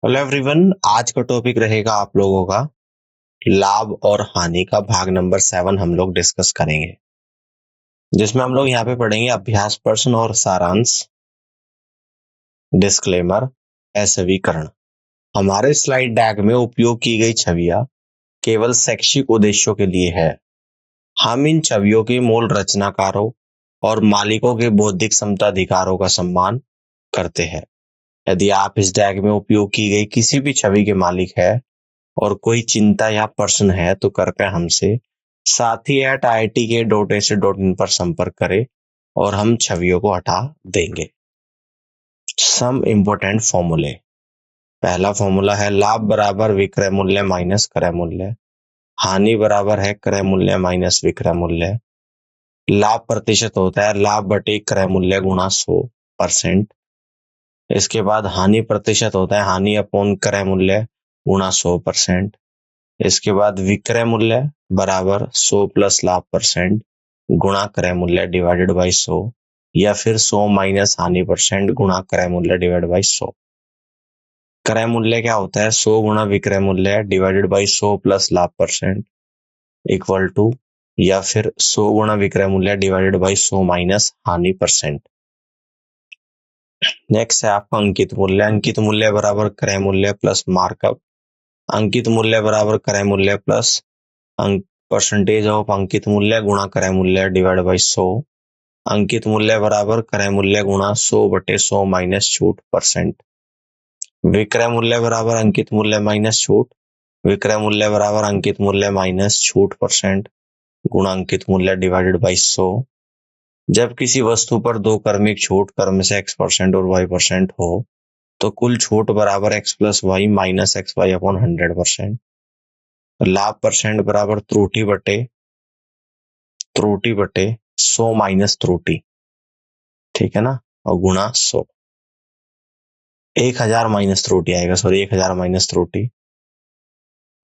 Hello everyone, आज का topic रहेगा आप लोगों का लाभ और हानि का भाग नंबर 7 हम लोग डिस्कस करेंगे, जिसमें हम लोग यहाँ पे पढ़ेंगे अभ्यास प्रश्न और सारांश, डिस्क्लेमर, असवीकरण। हमारे स्लाइड डैग में उपयोग की गई छवियां केवल शैक्षिक उद्देश्यों के लिए है। हम इन छवियों के मूल रचनाकारों और मालिकों के बौद्धिक समताधिकारों का सम्मान करते हैं। यदि आप इस डैग में उपयोग की गई किसी भी छवि के मालिक है और कोई चिंता या प्रश्न है तो कृपया हमसे sathi@iitk.ac.in पर संपर्क करें और हम छवियों को हटा देंगे। सम इंपॉर्टेंट फॉर्मूले। पहला फॉर्मूला है लाभ बराबर विक्रय मूल्य माइनस क्रय मूल्य। हानि बराबर है क्रय मूल्य माइनस विक्रय मूल्य। लाभ प्रतिशत होता है लाभ बटे क्रय मूल्य गुणा 100%। इसके बाद हानि प्रतिशत होता है हानि अपॉन क्रय मूल्य गुणा 100%। इसके बाद विक्रय मूल्य बराबर 100 प्लस लाभ परसेंट गुणा क्रय मूल्य डिवाइडेड बाई 100, या फिर 100 माइनस हानि परसेंट गुणा क्रय मूल्य डिवाइड बाई 100। क्रय मूल्य क्या होता है 100 गुणा विक्रय मूल्य डिवाइडेड बाई 100 प्लस लाभ परसेंट इक्वल टू, या फिर 100 गुणा विक्रय मूल्य डिवाइडेड बाई 100 माइनस हानि परसेंट। नेक्स्ट है आपका अंकित मूल्य। अंकित मूल्य बराबर क्रय मूल्य प्लस मार्कअप। अंकित मूल्य बराबर क्रय मूल्य प्लस परसेंटेज ऑफ अंकित मूल्य गुणा क्रय मूल्य डिवाइड बाई 100। अंकित मूल्य बराबर क्रय मूल्य गुणा 100 बटे 100 माइनस छूट परसेंट। विक्रय मूल्य बराबर अंकित मूल्य माइनस छूट। विक्रय मूल्य बराबर अंकित मूल्य माइनस छूट परसेंट गुणा अंकित मूल्य डिवाइडेड बाई 100। जब किसी वस्तु पर दो क्रमिक छूट क्रम से x% और y% हो तो कुल छूट बराबर x plus y minus x y upon 100%। लाभ परसेंट बराबर त्रुटि बटे 100 माइनस त्रुटि, ठीक है ना, और गुणा 100। 1000 माइनस त्रुटि आएगा, सॉरी 1000 माइनस त्रुटि।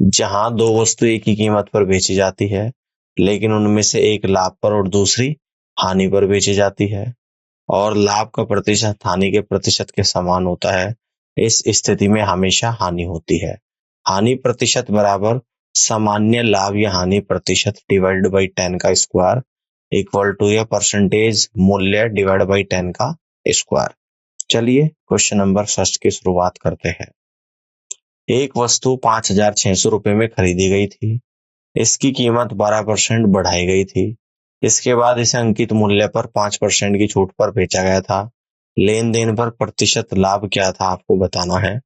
जहां दो वस्तु एक ही कीमत पर बेची जाती है लेकिन उनमें से एक लाभ पर और दूसरी हानि पर बेची जाती है और लाभ का प्रतिशत हानि के प्रतिशत के समान होता है, इस स्थिति में हमेशा हानि होती है। हानि प्रतिशत बराबर सामान्य लाभ या हानि प्रतिशत डिवाइडेड बाई 10 का स्क्वायर इक्वल टू या परसेंटेज मूल्य डिवाइड बाई 10 का स्क्वायर। चलिए क्वेश्चन नंबर फर्स्ट की शुरुआत करते हैं। एक वस्तु 5,600 रुपए में खरीदी गई थी। इसकी कीमत 12% बढ़ाई गई थी। इसके बाद इसे अंकित मूल्य पर 5% की छूट पर बेचा गया था। लेन देन पर प्रतिशत लाभ क्या था आपको बताना है।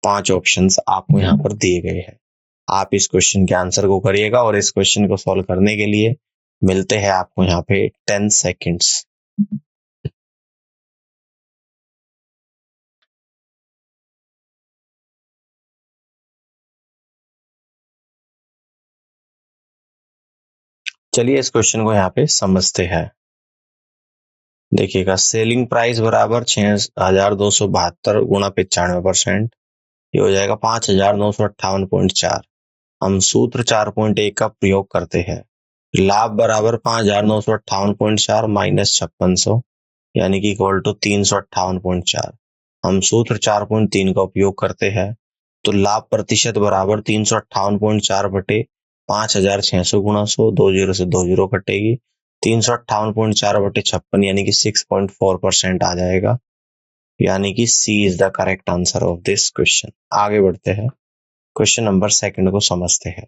5 ऑप्शंस आपको यहाँ पर दिए गए हैं। आप इस क्वेश्चन के आंसर को करिएगा और इस क्वेश्चन को सॉल्व करने के लिए मिलते हैं आपको यहाँ पे 10 सेकेंड्स। चलिए इस क्वेश्चन को यहाँ पे समझते हैं। देखिएगा, सेलिंग प्राइस बराबर 6,272 गुणा 95%, ये हो जाएगा 5,958.4। हम सूत्र 4.1 का प्रयोग करते हैं। लाभ बराबर 5,958.4 माइनस 5600 यानी कि इक्वल टू 358.4। हम सूत्र 4.3 का उपयोग करते हैं तो लाभ प्रतिशत बराबर 358.4 बटे 5,600 गुणा 100, 20 से 20 कटेगी, 358.4 बटे 56 यानी कि 6.4% आ जाएगा, यानी कि C is the correct answer of this question. आगे बढ़ते हैं, क्वेश्चन नंबर सेकंड को समझते हैं।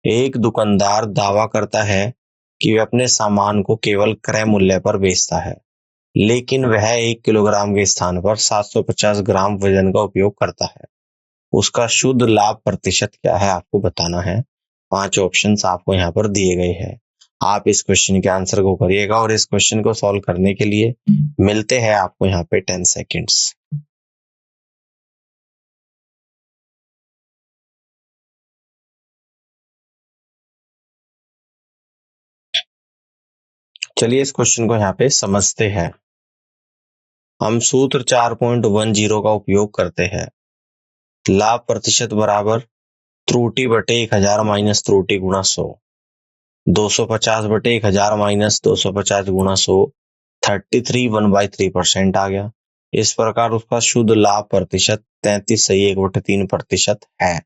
एक दुकानदार दावा करता है कि वह अपने सामान को केवल क्रय मूल्य पर बेचता है, लेकिन वह 1 किलोग्राम के स्थान पर 750 ग्राम वजन का उपयोग करता है। उसका शुद्ध लाभ प्रतिशत क्या है आपको बताना है। 5 ऑप्शंस आपको यहाँ पर दिए गए हैं। आप इस क्वेश्चन के आंसर को करिएगा और इस क्वेश्चन को सॉल्व करने के लिए मिलते हैं आपको यहाँ पे 10 सेकेंड्स। चलिए इस क्वेश्चन को यहाँ पे समझते हैं। हम सूत्र 4.10 का उपयोग करते हैं। लाभ प्रतिशत बराबर त्रुटि बटे 1000 माइनस त्रुटि गुणा 100, 250 बटे 1000 माइनस 250 गुणा 100, 33 1/3% आ गया। इस प्रकार उसका शुद्ध लाभ प्रतिशत 33.1/3% है,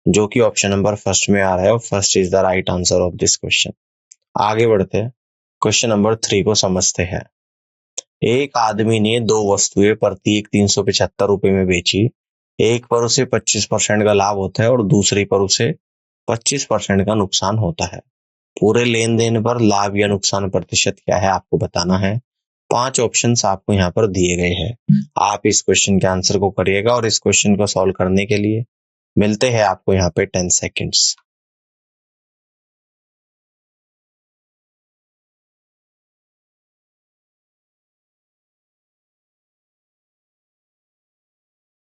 जो कि ऑप्शन नंबर फर्स्ट में आ रहा है और first is the right answer of this question. आगे बढ़ते हैं, क्वेश्चन नंबर 3 को समझते हैं। एक आदमी ने दो वस्तुएं प्रत्येक 375 रुपए में बेची। एक पर उसे 25% का लाभ होता है और दूसरी पर उसे 25% का नुकसान होता है। पूरे लेन देन पर लाभ या नुकसान प्रतिशत क्या है आपको बताना है। 5 ऑप्शंस आपको यहाँ पर दिए गए हैं। आप इस क्वेश्चन के आंसर को करिएगा और इस क्वेश्चन को सॉल्व करने के लिए मिलते हैं आपको यहाँ पे 10 सेकेंड्स।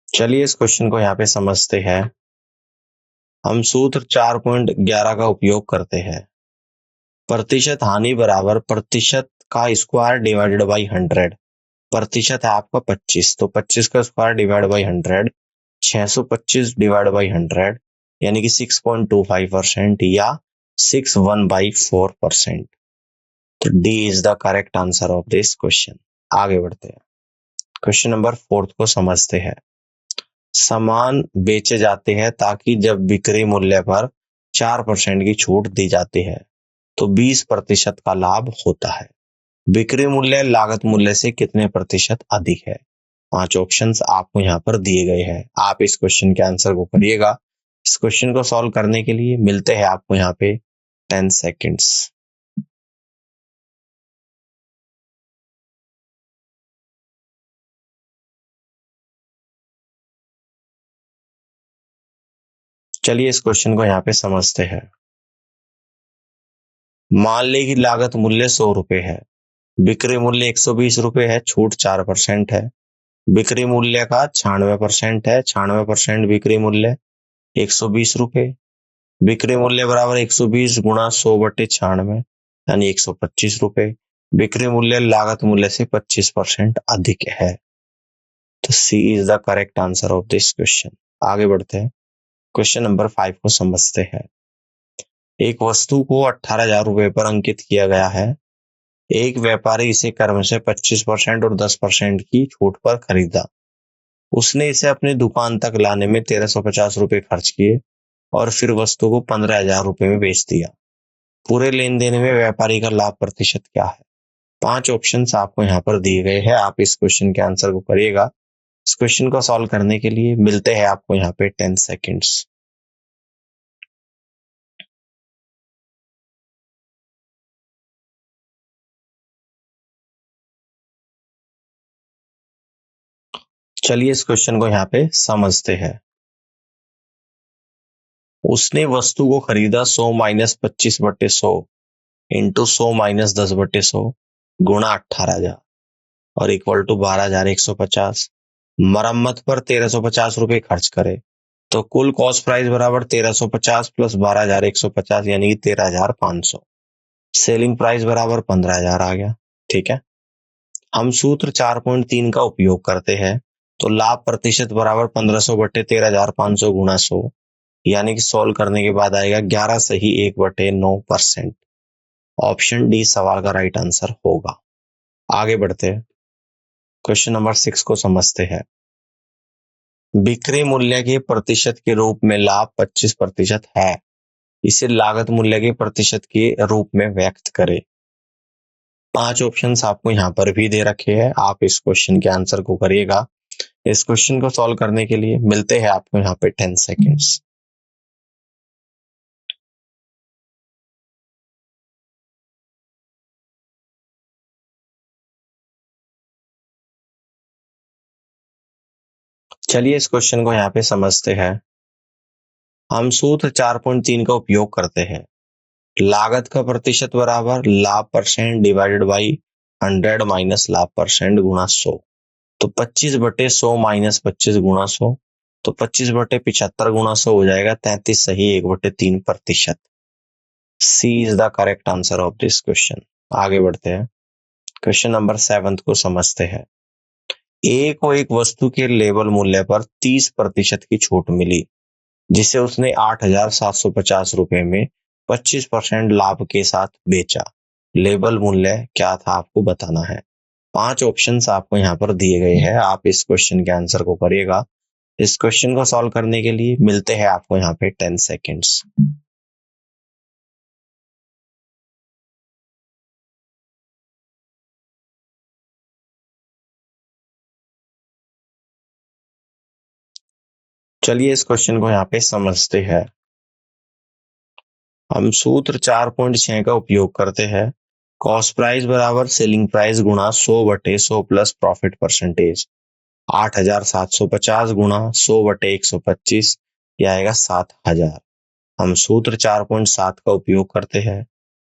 चलिए इस क्वेश्चन को यहाँ पे समझते हैं। हम सूत्र 4.11 का उपयोग करते हैं। प्रतिशत हानि बराबर प्रतिशत का स्क्वायर डिवाइडेड बाई 100। प्रतिशत है आपका 25, तो 25 का square divide by 100, 625 divide by 100 यानी कि 6.25% या 61/4%। तो D is the correct answer of this question. आगे बढ़ते हैं, क्वेश्चन नंबर 4 को समझते हैं। सामान बेचे जाते हैं ताकि जब बिक्री मूल्य पर 4% की छूट दी जाती है तो 20% का लाभ होता है। बिक्री मूल्य लागत मूल्य से कितने प्रतिशत अधिक है। 5 ऑप्शंस आपको यहाँ पर दिए गए हैं। आप इस क्वेश्चन के आंसर को करिएगा। इस क्वेश्चन को सॉल्व करने के लिए मिलते हैं आपको यहाँ पे 10 सेकेंड्स। चलिए इस क्वेश्चन को यहाँ पे समझते हैं। मान लें कि लागत मूल्य 100 रुपए है, बिक्री मूल्य 120 रुपए है, छूट 4% है। बिक्री मूल्य का 96% है, 96% बिक्री मूल्य 120 रुपए। बिक्री मूल्य बराबर 120 गुणा 100/96 यानी 125 रुपए। बिक्री मूल्य लागत मूल्य से 25% अधिक है। तो C is the correct answer of this question. आगे बढ़ते हैं, क्वेश्चन नंबर 5 को समझते हैं। एक वस्तु को 18,000 रुपए पर अंकित किया गया है। एक व्यापारी इसे क्रम से 25% और 10% की छूट पर खरीदा। उसने इसे अपनी दुकान तक लाने में 1350 रुपए खर्च किए और फिर वस्तु को 15,000 रुपए में बेच दिया। पूरे लेन देन में व्यापारी का लाभ प्रतिशत क्या है। 5 ऑप्शंस आपको यहाँ पर दिए गए हैं। आप इस क्वेश्चन के आंसर को करिएगा। इस क्वेश्चन को सॉल्व करने के लिए मिलते हैं आपको यहाँ पे 10 सेकेंड्स। चलिए इस क्वेश्चन को यहाँ पे समझते हैं। उसने वस्तु को खरीदा 100 माइनस 25/100 इंटू 100 माइनस 10/100 गुणा 18,000 और इक्वल टू 12,150। मरम्मत पर 1350 रुपए खर्च करे तो कुल कॉस्ट प्राइस बराबर 1350 प्लस 12,150 यानी कि 13,500। सेलिंग प्राइस बराबर 15,000 आ गया। ठीक है, हम सूत्र 4.3 का उपयोग करते हैं तो लाभ प्रतिशत बराबर 1500/13,500 गुणा 100 यानी कि सॉल्व करने के बाद आएगा 11 सही 1/9%। ऑप्शन डी सवाल का राइट आंसर होगा। आगे बढ़ते हैं, क्वेश्चन नंबर 6 को समझते हैं। बिक्री मूल्य के प्रतिशत के रूप में लाभ 25% है, इसे लागत मूल्य के प्रतिशत के रूप में व्यक्त करें। 5 ऑप्शंस आपको यहाँ पर भी दे रखे हैं। आप इस क्वेश्चन के आंसर को करिएगा। इस क्वेश्चन को सॉल्व करने के लिए मिलते हैं आपको यहाँ पे 10 सेकेंड्स। चलिए इस क्वेश्चन को यहाँ पे समझते हैं। हम सूत्र 4.3 का उपयोग करते हैं। लागत का प्रतिशत बराबर लाभ परसेंट डिवाइडेड बाई 100 माइनस लाभ परसेंट गुणा 100। तो 25/100 माइनस 25 गुणा 100, तो 25/75 गुणा 100 हो जाएगा 33 सही 1/3%। C is the correct answer of this question. आगे बढ़ते हैं, क्वेश्चन नंबर 7 को समझते हैं। ए को एक वस्तु के लेबल मूल्य पर 30% की छूट मिली, जिसे उसने 8,750 रुपए में 25% लाभ के साथ बेचा। लेबल मूल्य क्या था आपको बताना है। 5 ऑप्शंस आपको यहाँ पर दिए गए हैं, आप इस क्वेश्चन के आंसर को करिएगा। इस क्वेश्चन को सॉल्व करने के लिए मिलते हैं आपको यहाँ पे 10 सेकेंड्स। चलिए इस क्वेश्चन को यहाँ पे समझते हैं। हम सूत्र 4.6 का उपयोग करते हैं। कॉस्ट प्राइस बराबर सेलिंग प्राइस गुणा 100/100 प्लस प्रॉफिट परसेंटेज। 8,750 गुणा 100/125 यह आएगा 7,000। हम सूत्र 4.7 का उपयोग करते हैं।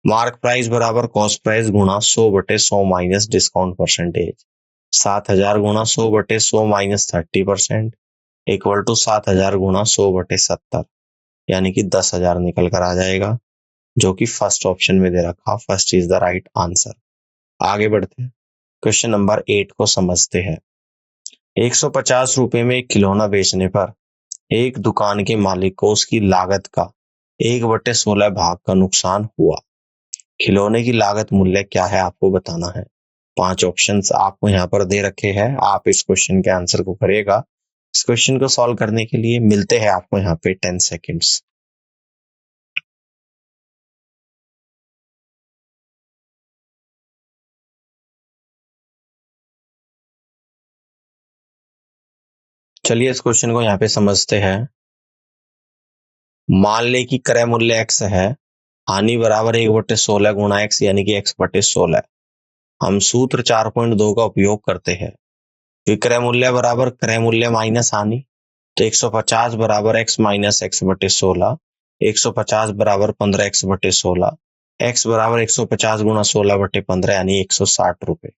मार्क प्राइस बराबर कॉस्ट प्राइस गुणा 100/100 माइनस डिस्काउंट परसेंटेज। 7,000 गुणा 100/100 माइनस 30% इक्वल टू 7,000 गुणा 100/70 यानी कि 10,000 निकल कर आ जाएगा, जो कि फर्स्ट ऑप्शन में दे रखा। First is the right answer. आगे बढ़ते हैं, क्वेश्चन नंबर 8 को समझते हैं। 150 रुपए में एक खिलौना बेचने पर एक दुकान के मालिक को उसकी लागत का 1/16 भाग का नुकसान हुआ। खिलौने की लागत मूल्य क्या है आपको बताना है। 5 ऑप्शंस आपको यहाँ पर दे रखे हैं, आप इस क्वेश्चन के आंसर को करिएगा। इस क्वेश्चन को सॉल्व करने के लिए मिलते हैं आपको यहाँ पे 10 सेकेंड्स। चलिए इस क्वेश्चन को यहाँ पे समझते हैं। मान ले कि क्रय मूल्य x है, हानि बराबर 1/16 गुणा x यानी कि x/16। हम सूत्र 4.2 का उपयोग करते हैं। विक्रय मूल्य बराबर क्रय मूल्य माइनस हानि, तो 150 बराबर x माइनस x/16। 150 बराबर 15x/16। x बराबर 150 गुणा 16/15 यानी 160 रुपए।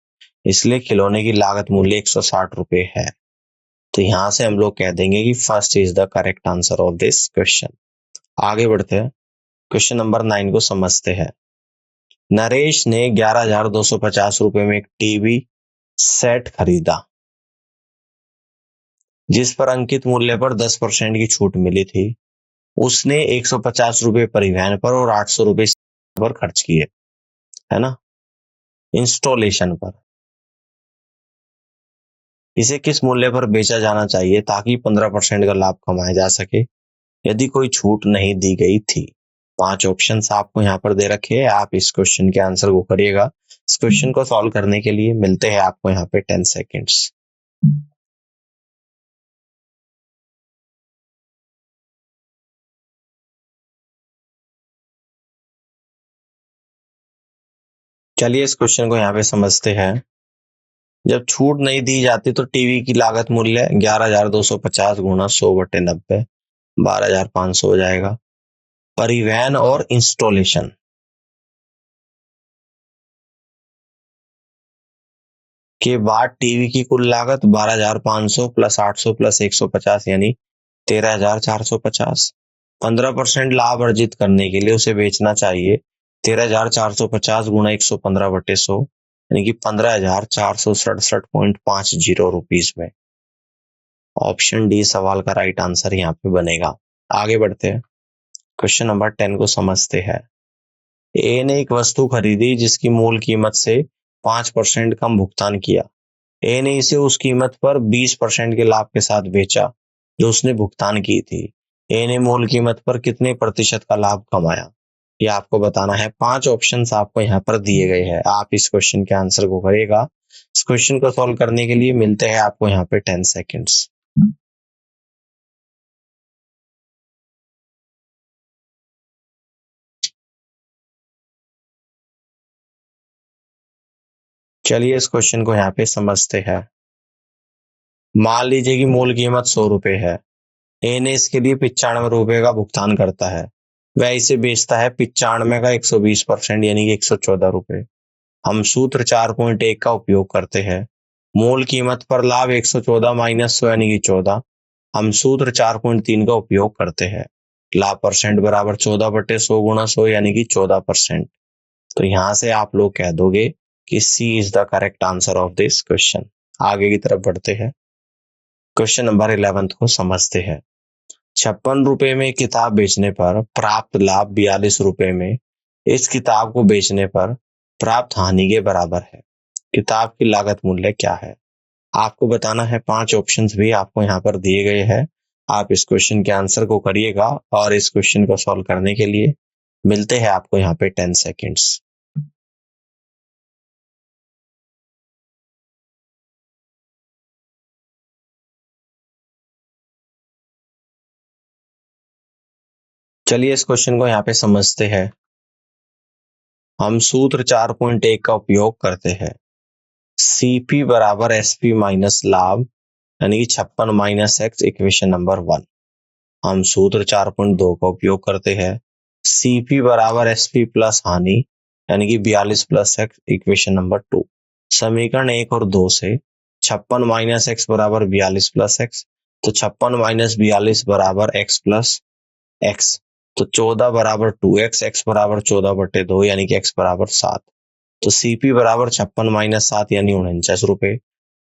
इसलिए खिलौने की लागत मूल्य 160 रुपए है। तो यहां से हम लोग कह देंगे कि first is the correct answer of this question. आगे बढ़ते हैं, क्वेश्चन नंबर 9 को समझते हैं। नरेश ने 11,250 रुपए में एक टीवी सेट खरीदा, जिस पर अंकित मूल्य पर 10% की छूट मिली थी। उसने 150 रुपए परिवहन पर और 800 रुपए पर खर्च किए, है ना, इंस्टॉलेशन पर। इसे किस मूल्य पर बेचा जाना चाहिए ताकि 15% का लाभ कमाया जा सके यदि कोई छूट नहीं दी गई थी। 5 ऑप्शंस आपको यहाँ पर दे रखे हैं, आप इस क्वेश्चन के आंसर को करिएगा। इस क्वेश्चन को सॉल्व करने के लिए मिलते हैं आपको यहाँ पे 10 सेकेंड्स। चलिए इस क्वेश्चन को यहाँ पे समझते हैं। जब छूट नहीं दी जाती तो टीवी की लागत मूल्य 11,250 गुणा 100/90 12,500 हो जाएगा। परिवहन और इंस्टॉलेशन के बाद टीवी की कुल लागत 12,500 प्लस 800 प्लस 150 यानी 13,450। 15% लाभ अर्जित करने के लिए उसे बेचना चाहिए 13,450 गुणा 115/100 यानी कि 15,467.50 रुपीज में। ऑप्शन डी सवाल का राइट आंसर यहाँ पे बनेगा। आगे बढ़ते हैं, क्वेश्चन नंबर 10 को समझते हैं। ए ने एक वस्तु खरीदी जिसकी मूल कीमत से 5% कम भुगतान किया। ए ने इसे उस कीमत पर 20% के लाभ के साथ बेचा जो उसने भुगतान की थी। ए ने मूल कीमत पर कितने प्रतिशत का लाभ कमाया, ये आपको बताना है। 5 ऑप्शंस आपको यहाँ पर दिए गए हैं, आप इस क्वेश्चन के आंसर को करिएगा। इस क्वेश्चन को सॉल्व करने के लिए मिलते हैं आपको यहाँ पे 10 सेकेंड्स। चलिए इस क्वेश्चन को यहाँ पे समझते हैं। मान लीजिए कि मूल कीमत 100 रुपए है। ए ने इसके लिए 95 रुपए का भुगतान करता है। वह इसे बेचता है 95 का 120% यानी कि 114 रुपए। हम सूत्र 4.1 का उपयोग करते हैं। मूल कीमत पर लाभ 114 माइनस 100 यानी कि 14। हम सूत्र 4.3 का उपयोग करते हैं। लाभ परसेंट बराबर 14/100 गुणा 100 यानी कि 14%। तो यहां से आप लोग कह दोगे कि C is the correct answer of this question. आगे की तरफ बढ़ते हैं, क्वेश्चन नंबर 11 को समझते हैं। 56 रुपए में किताब बेचने पर प्राप्त लाभ 42 रुपए में इस किताब को बेचने पर प्राप्त हानि के बराबर है। किताब की लागत मूल्य क्या है। आपको बताना है, 5 ऑप्शंस भी आपको यहाँ पर दिए गए हैं। आप इस क्वेश्चन के आंसर को करिएगा और इस क्वेश्चन को सॉल्व करने के लिए मिलते हैं आपको यहाँ पे 10 सेकेंड्स। चलिए इस क्वेश्चन को यहाँ पे समझते हैं। हम सूत्र 4.1 का उपयोग करते हैं। सीपी बराबर एसपी माइनस लाभ यानी कि 56 माइनस एक्स, इक्वेशन नंबर 1। हम सूत्र 4.2 का उपयोग करते हैं। सीपी बराबर एसपी प्लस हानि यानी कि 42 प्लस एक्स, इक्वेशन नंबर 2। समीकरण 1 और 2 से 56 माइनस एक्स बराबर 42 प्लस एक्स, तो 56 माइनस 42 बराबर एक्स प्लस एक्स, तो 14 बराबर 2x, एक्स बराबर 14/2 यानी कि एक्स बराबर 7। तो सीपी बराबर 56 माइनस 7 यानी 49 रुपए।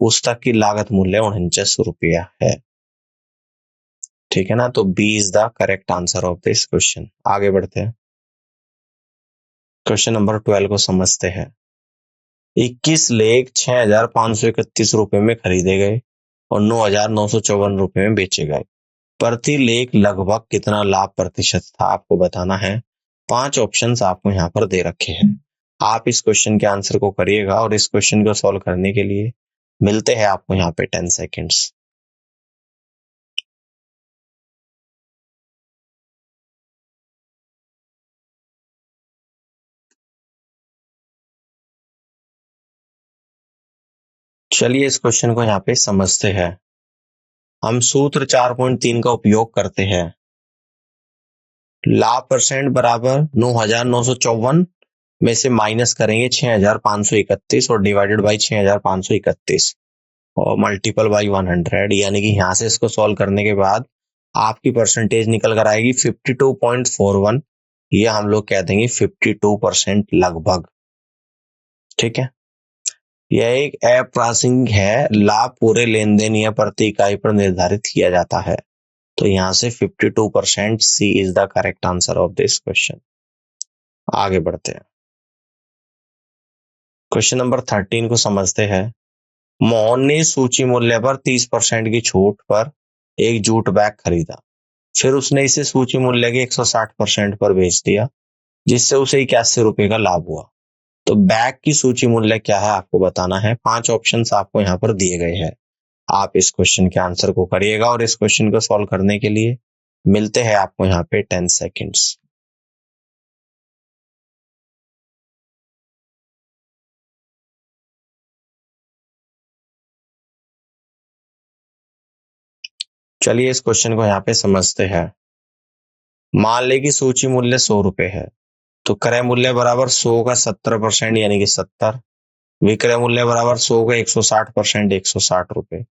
पुस्तक की लागत मूल्य 49 रुपया है। ठीक है ना, तो B is the correct answer of this question. आगे बढ़ते हैं, क्वेश्चन नंबर 12 को समझते हैं। 21 लेख 6,531 रुपए में खरीदे गए और 9,954 रुपए में बेचे गए। प्रति लेख लगभग कितना लाभ प्रतिशत था, आपको बताना है। 5 ऑप्शंस आपको यहाँ पर दे रखे हैं। आप इस क्वेश्चन के आंसर को करिएगा और इस क्वेश्चन को सॉल्व करने के लिए मिलते हैं आपको यहाँ पे 10 सेकेंड्स। चलिए इस क्वेश्चन को यहाँ पे समझते हैं। हम सूत्र 4.3 का उपयोग करते हैं। लाभ परसेंट बराबर 9,954 में से माइनस करेंगे 6,531 और डिवाइडेड बाई 6,531 और मल्टीपल बाई 100, यानी कि यहाँ से इसको सॉल्व करने के बाद आपकी परसेंटेज निकल कर आएगी 52.41। ये हम लोग कह देंगे 52% लगभग। ठीक है, यह एक अप्रासंगिक है। लाभ पूरे लेन देन या प्रति इकाई पर निर्धारित किया जाता है। तो यहाँ से 52%, C is the correct answer of this question. आगे बढ़ते हैं, क्वेश्चन नंबर 13 को समझते हैं। मोहन ने सूची मूल्य पर 30% की छूट पर एक जूट बैग खरीदा, फिर उसने इसे सूची मूल्य के 160% पर बेच दिया, जिससे उसे 81 रुपए का लाभ हुआ। तो बैग की सूची मूल्य क्या है, आपको बताना है। 5 ऑप्शंस आपको यहाँ पर दिए गए हैं। आप इस क्वेश्चन के आंसर को करिएगा और इस क्वेश्चन को सॉल्व करने के लिए मिलते हैं आपको यहाँ पे 10 सेकेंड्स। चलिए इस क्वेश्चन को यहाँ पे समझते हैं। मान ले कि सूची मूल्य 100 रुपए है, तो क्रय मूल्य बराबर 100 का 70% यानी कि 70, विक्रय मूल्य बराबर 100 का 160% 160 रुपए।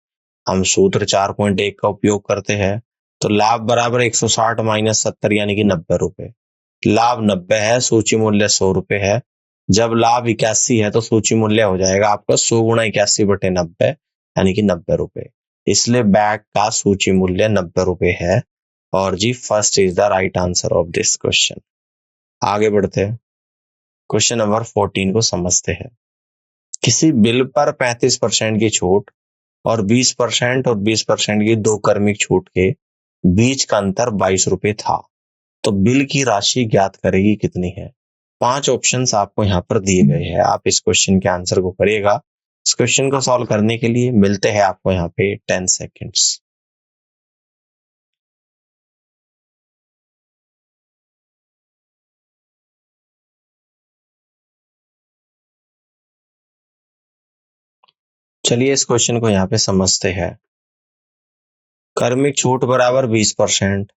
हम सूत्र 4.1 का उपयोग करते हैं। तो लाभ बराबर 160 माइनस 70 यानी कि 90 रुपए। लाभ 90 है, सूची मूल्य 100 रुपए है। जब लाभ 81 है तो सूची मूल्य हो जाएगा आपका 100 गुणा 81/90 यानी कि 90 रुपए। इसलिए बैग का सूची मूल्य 90 रुपए है और जी first is the right answer of this question. आगे बढ़ते हैं, क्वेश्चन नंबर 14 को समझते हैं। किसी बिल पर 35% की छूट और 20% और 20% की 2 क्रमिक छूट के बीच का अंतर 22 रुपए था, तो बिल की राशि ज्ञात करेगी कितनी है। 5 ऑप्शंस आपको यहाँ पर दिए गए हैं। आप इस क्वेश्चन के आंसर को करिएगा। इस क्वेश्चन को सॉल्व करने के लिए मिलते हैं आपको यहाँ पे 10 सेकेंड्स। चलिए इस क्वेश्चन को यहाँ पे समझते हैं। क्रमिक छूट बराबर 20%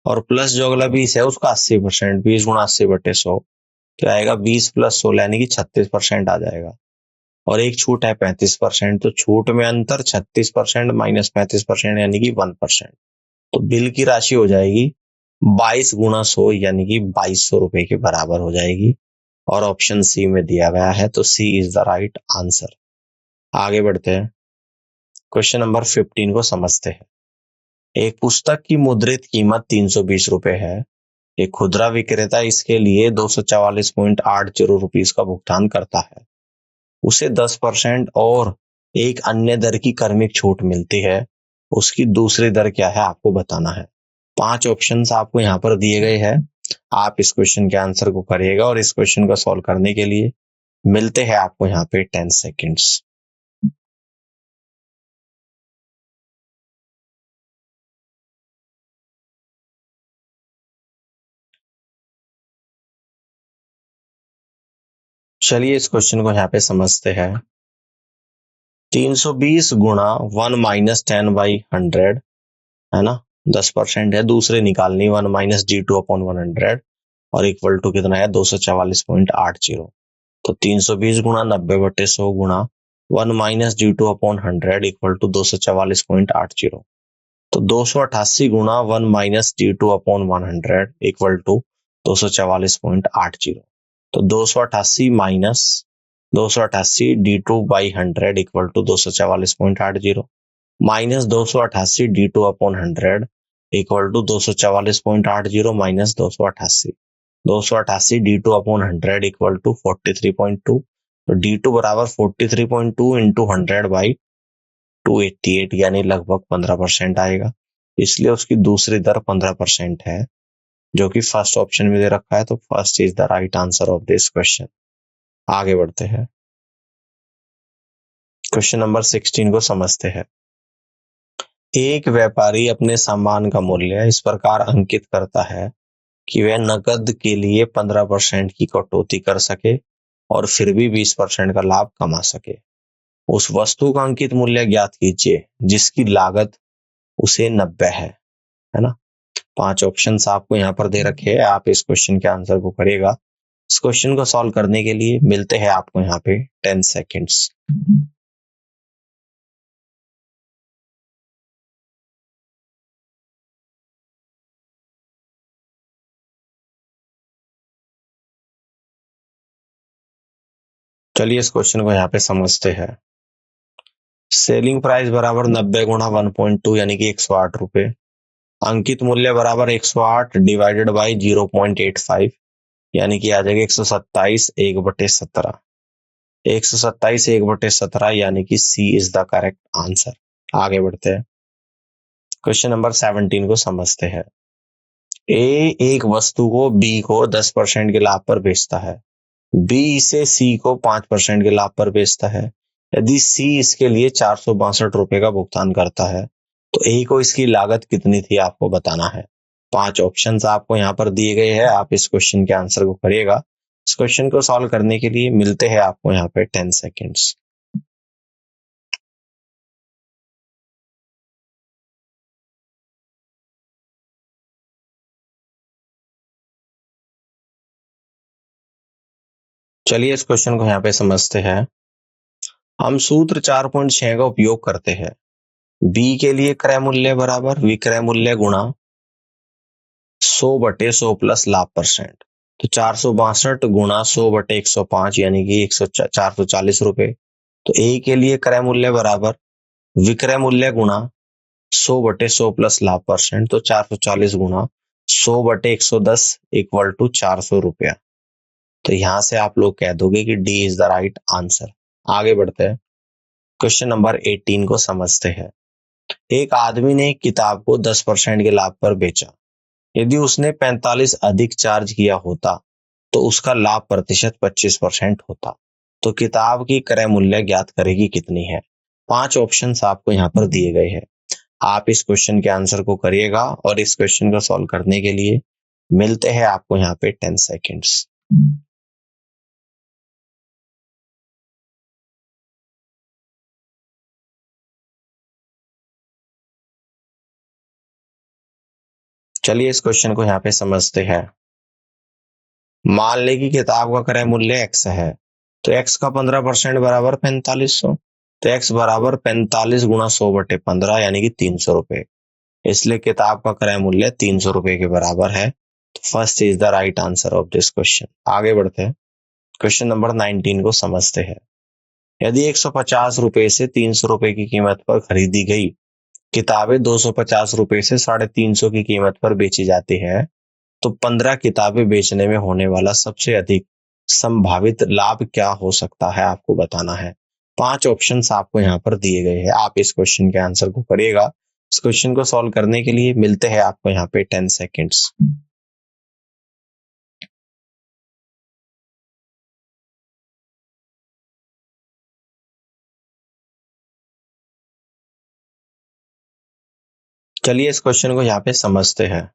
और प्लस जो अगला 20 है उसका 80%, 20 गुणा 80/100 तो आएगा 20 प्लस 16 यानी कि 36% आ जाएगा। और एक छूट है 35%, तो छूट में अंतर 36% माइनस 35% यानी कि 1%। तो बिल की राशि हो जाएगी 22 गुणा 100 यानी कि 2200 रुपए के बराबर हो जाएगी और ऑप्शन सी में दिया गया है, तो C is the right answer. आगे बढ़ते हैं, क्वेश्चन नंबर 15 को समझते हैं। एक पुस्तक की मुद्रित कीमत 320 रुपए है। एक खुदरा विक्रेता इसके लिए 244.80 रुपीस का भुगतान करता है। उसे 10% और एक अन्य दर की क्रमिक छूट मिलती है, उसकी दूसरी दर क्या है आपको बताना है। 5 ऑप्शंस आपको यहाँ पर दिए गए हैं। आप इस क्वेश्चन के आंसर को करिएगा और इस क्वेश्चन को सॉल्व करने के लिए मिलते हैं आपको यहाँ पे 10 सेकेंड्स। चलिए इस क्वेश्चन को यहाँ पे समझते हैं। 320 गुणा 1 माइनस 10/100 है ना, 10% है। दूसरे निकालनी 1 माइनस G2/100 और इक्वल टू कितना है 244.80। तो 320 गुणा 90/100 गुणा 1 माइनस G2/100 इक्वल टू 244.80। तो 288 गुणा 1 माइनस G2/100 इक्वल टू 244.80। तो 288 minus 288 D2/100 equal to 244.80 minus 288 D2/100 equal to 244.80 minus 288 288 D2/100 equal to 43.2। तो D2 बराबर 43.2 इंटू 100/288 यानी लगभग 15% आएगा, इसलिए उसकी दूसरी दर 15% है, जो कि फर्स्ट ऑप्शन में दे रखा है। तो first is the right answer of this question. आगे बढ़ते हैं, क्वेश्चन नंबर 16 को समझते हैं। एक व्यापारी अपने सामान का मूल्य इस प्रकार अंकित करता है कि वह नकद के लिए 15% की कटौती कर सके और फिर भी 20% का लाभ कमा सके। उस वस्तु का अंकित मूल्य ज्ञात कीजिए जिसकी लागत उसे 90 है ना। 5 ऑप्शंस आपको यहाँ पर दे रखे हैं, आप इस क्वेश्चन के आंसर को करिएगा। इस क्वेश्चन को सॉल्व करने के लिए मिलते हैं आपको यहाँ पे 10 सेकेंड्स। चलिए इस क्वेश्चन को यहाँ पे समझते हैं। सेलिंग प्राइस बराबर 90 गुणा 1.2 यानी कि 108 रुपए। अंकित मूल्य बराबर 108 डिवाइडेड बाई 0.85 यानी कि आ जाएगा 127 1/17। 127 1/17 यानी कि C is the correct answer. आगे बढ़ते हैं, क्वेश्चन नंबर 17 को समझते हैं। ए एक वस्तु को बी को 10% के लाभ पर बेचता है, बी इसे सी को 5% के लाभ पर बेचता है। यदि सी इसके लिए 462 रुपए का भुगतान करता है तो ए को इसकी लागत कितनी थी आपको बताना है। 5 ऑप्शंस आपको यहाँ पर दिए गए हैं, आप इस क्वेश्चन के आंसर को करिएगा। इस क्वेश्चन को सॉल्व करने के लिए मिलते हैं आपको यहाँ पे 10 सेकेंड्स। चलिए इस क्वेश्चन को यहाँ पे समझते हैं। हम सूत्र 4.6 का उपयोग करते हैं। बी के लिए क्रय मूल्य बराबर विक्रय मूल्य गुणा 100/100 प्लस लाभ परसेंट। तो 462 गुणा 100/105 यानी कि 440 रुपए। तो ए के लिए क्रय मूल्य बराबर विक्रय मूल्य गुणा 100/100 प्लस लाभ परसेंट। तो 440 गुणा 100/110 इक्वल टू 400 रुपया। तो यहां से आप लोग कह दोगे कि D is the right answer. आगे बढ़ते हैं, क्वेश्चन नंबर 18 को समझते हैं। एक आदमी ने एक किताब को 10% के लाभ पर बेचा। यदि उसने 45 अधिक चार्ज किया होता तो उसका लाभ प्रतिशत 25% होता। तो किताब की क्रय मूल्य ज्ञात करेगी कितनी है। 5 ऑप्शंस आपको यहाँ पर दिए गए हैं, आप इस क्वेश्चन के आंसर को करिएगा और इस क्वेश्चन को सॉल्व करने के लिए मिलते हैं आपको यहाँ पे 10 सेकेंड्स। चलिए इस क्वेश्चन को यहाँ पे समझते हैं। मान ले कि किताब का क्रय मूल्य x है, तो x का 15% बराबर 4500। तो x बराबर 45 गुणा 100/15 यानी कि 300 रुपए। इसलिए किताब का क्रय मूल्य 300 रुपए के बराबर है। तो first is the right answer of this question. आगे बढ़ते हैं, क्वेश्चन नंबर 19 को समझते हैं। यदि 150 रुपए से 300 रुपए की कीमत पर खरीदी गई किताबें 250 रुपए से 350 की कीमत पर बेची जाती है, तो 15 किताबें बेचने में होने वाला सबसे अधिक संभावित लाभ क्या हो सकता है आपको बताना है। 5 ऑप्शंस आपको यहाँ पर दिए गए हैं। आप इस क्वेश्चन के आंसर को करिएगा। इस क्वेश्चन को सॉल्व करने के लिए मिलते हैं आपको यहाँ पे 10 सेकेंड्स। चलिए इस क्वेश्चन को यहाँ पे समझते हैं।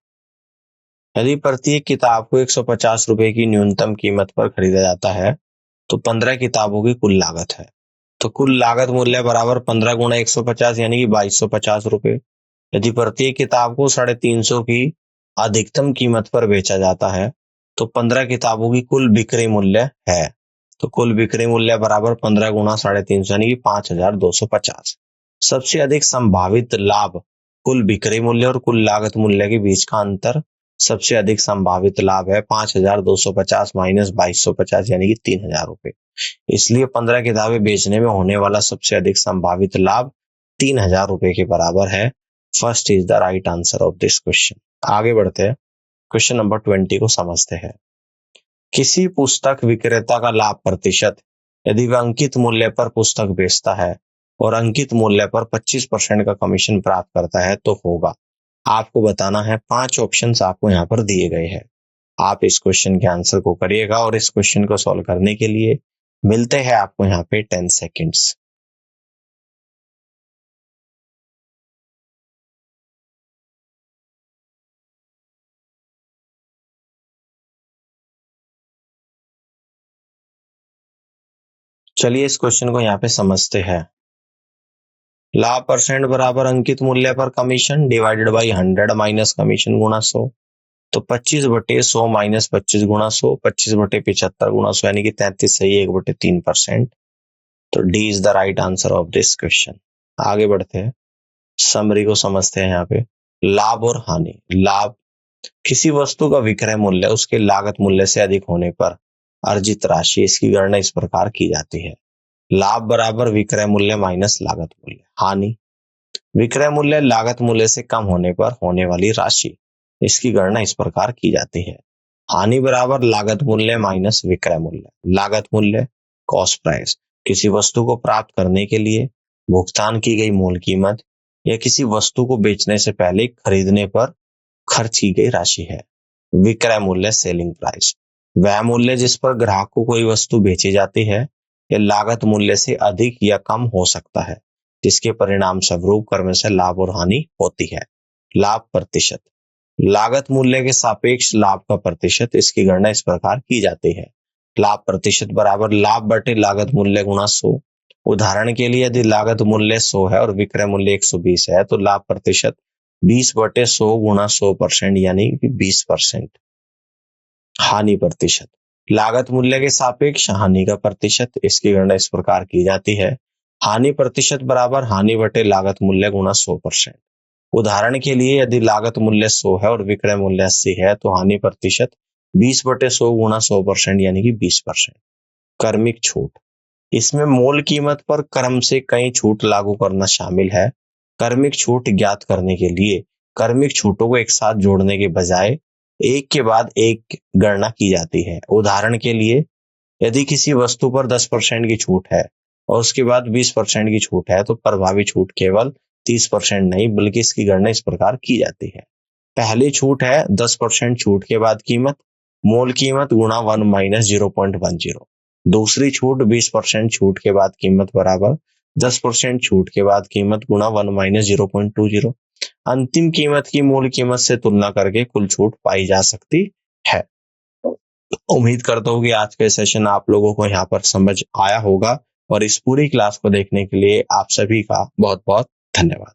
यदि प्रत्येक किताब को 150 रुपए की न्यूनतम कीमत पर खरीदा जाता है तो 15 किताबों की कुल लागत है। तो कुल लागत मूल्य बराबर 15 गुणा 150 यानी कि 2250 रुपए। यदि प्रत्येक किताब को 350 की अधिकतम कीमत पर बेचा जाता है तो 15 किताबों की कुल बिक्री मूल्य है। तो कुल बिक्री मूल्य बराबर 15 गुणा 350 यानी कि 5250। सबसे अधिक संभावित लाभ कुल बिक्री मूल्य और कुल लागत मूल्य के बीच का अंतर। सबसे अधिक संभावित लाभ है 5250 माइनस 2250 यानी कि 3000 रुपए। इसलिए 15 किताबें बेचने में होने वाला सबसे अधिक संभावित लाभ 3000 रुपए के बराबर है। First is the right answer of this question. आगे बढ़ते हैं, क्वेश्चन नंबर 20 को समझते हैं। किसी पुस्तक विक्रेता का लाभ प्रतिशत यदि वह अंकित मूल्य पर पुस्तक बेचता है और अंकित मूल्य पर 25% का कमीशन प्राप्त करता है तो होगा। आपको बताना है। 5 ऑप्शंस आपको यहाँ पर दिए गए हैं। आप इस क्वेश्चन के आंसर को करिएगा और इस क्वेश्चन को सॉल्व करने के लिए मिलते हैं आपको यहाँ पे 10 सेकेंड्स। चलिए इस क्वेश्चन को यहाँ पे समझते हैं। लाभ परसेंट बराबर अंकित मूल्य पर commission divided by 100 minus commission गुणा 100। तो 25/100 माइनस 25 गुणा 100, 25/75 गुणा 100 यानी कि 33 सही 1/3%। तो D is the right answer of this question. आगे बढ़ते हैं, समरी को समझते हैं। यहाँ पे लाभ और हानि। लाभ किसी वस्तु का विक्रय मूल्य उसके लागत मूल्य से अधिक होने पर अर्जित राशि। इसकी गणना इस प्रकार की जाती है। लाभ बराबर विक्रय मूल्य माइनस लागत मूल्य। हानि विक्रय मूल्य लागत मूल्य से कम होने पर होने वाली राशि। इसकी गणना इस प्रकार की जाती है। हानि बराबर लागत मूल्य माइनस विक्रय मूल्य। लागत मूल्य कॉस्ट प्राइस किसी वस्तु को प्राप्त करने के लिए भुगतान की गई मूल कीमत या किसी वस्तु को बेचने से पहले खरीदने पर खर्च की गई राशि है। विक्रय मूल्य सेलिंग प्राइस वह मूल्य जिस पर ग्राहक को कोई वस्तु बेची जाती है यह लागत मूल्य से अधिक या कम हो सकता है जिसके परिणाम स्वरूप क्रम से लाभ और हानि होती है। लाभ प्रतिशत लागत मूल्य के सापेक्ष लाभ का प्रतिशत। इसकी गणना इस प्रकार की जाती है। लाभ प्रतिशत बराबर लाभ बटे लागत मूल्य गुणा 100। उदाहरण के लिए यदि लागत मूल्य 100 है और विक्रय मूल्य 120 है तो लाभ प्रतिशत 20/100 गुणा 100% यानी कि 20%। हानि प्रतिशत लागत मूल्य के सापेक्ष हानि का प्रतिशत। इसकी गणना इस प्रकार की जाती है। हानि प्रतिशत बराबर हानि बटे लागत मूल्य गुणा 100%। उदाहरण के लिए यदि लागत मूल्य 100 है और विक्रय मूल्य 80 है तो हानि प्रतिशत 20/100 गुणा 100% यानी कि 20%। क्रमिक छूट इसमें मूल कीमत पर क्रम से कई छूट लागू करना शामिल है। क्रमिक छूट ज्ञात करने के लिए क्रमिक छूटों को एक साथ जोड़ने के बजाय एक के बाद एक गणना की जाती है। उदाहरण के लिए यदि किसी वस्तु पर 10% की छूट है और उसके बाद 20% की छूट है तो प्रभावी छूट केवल 30% नहीं बल्कि इसकी गणना इस प्रकार की जाती है। पहली छूट है 10% छूट के बाद कीमत मूल कीमत गुणा 1 माइनस 0.10। दूसरी छूट 20% छूट के बाद कीमत बराबर 10% छूट के बाद कीमत गुणा 1 माइनस 0.20। अंतिम कीमत की मूल कीमत से तुलना करके कुल छूट पाई जा सकती है। उम्मीद करता हूँ कि आज का सेशन आप लोगों को यहाँ पर समझ आया होगा और इस पूरी क्लास को देखने के लिए आप सभी का बहुत बहुत धन्यवाद।